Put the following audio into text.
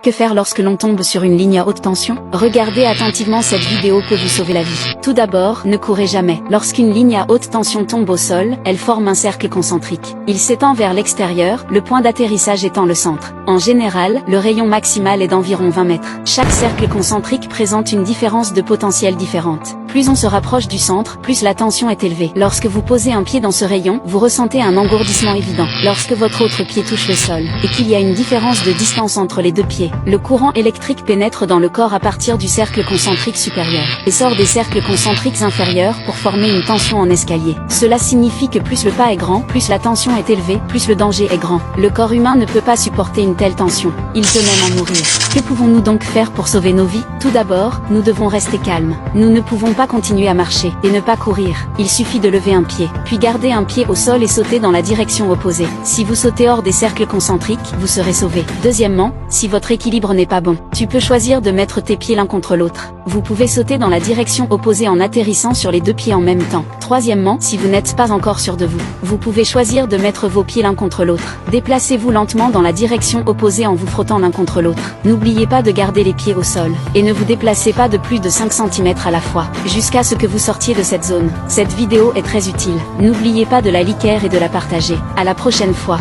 Que faire lorsque l'on tombe sur une ligne à haute tension? Regardez attentivement, cette vidéo peut vous sauver la vie. Tout d'abord, ne courez jamais. Lorsqu'une ligne à haute tension tombe au sol, elle forme un cercle concentrique. Il s'étend vers l'extérieur, le point d'atterrissage étant le centre. En général, le rayon maximal est d'environ 20 mètres. Chaque cercle concentrique présente une différence de potentiel différente. Plus on se rapproche du centre, plus la tension est élevée. Lorsque vous posez un pied dans ce rayon, vous ressentez un engourdissement évident. Lorsque votre autre pied touche le sol, et qu'il y a une différence de distance entre les deux pieds, le courant électrique pénètre dans le corps à partir du cercle concentrique supérieur, et sort des cercles concentriques inférieurs pour former une tension en escalier. Cela signifie que plus le pas est grand, plus la tension est élevée, plus le danger est grand. Le corps humain ne peut pas supporter une telle tension. Il peut même en mourir. Que pouvons-nous donc faire pour sauver nos vies? Tout d'abord, nous devons rester calmes. Nous ne pouvons pas continuer à marcher, et ne pas courir. Il suffit de lever un pied, puis garder un pied au sol et sauter dans la direction opposée. Si vous sautez hors des cercles concentriques, vous serez sauvé. Deuxièmement, si votre équilibre n'est pas bon, tu peux choisir de mettre tes pieds l'un contre l'autre. Vous pouvez sauter dans la direction opposée en atterrissant sur les deux pieds en même temps. Troisièmement, si vous n'êtes pas encore sûr de vous, vous pouvez choisir de mettre vos pieds l'un contre l'autre. Déplacez-vous lentement dans la direction opposée en vous frottant l'un contre l'autre. N'oubliez pas de garder les pieds au sol, et ne vous déplacez pas de plus de 5 cm à la fois, jusqu'à ce que vous sortiez de cette zone. Cette vidéo est très utile. N'oubliez pas de la liker et de la partager. À la prochaine fois.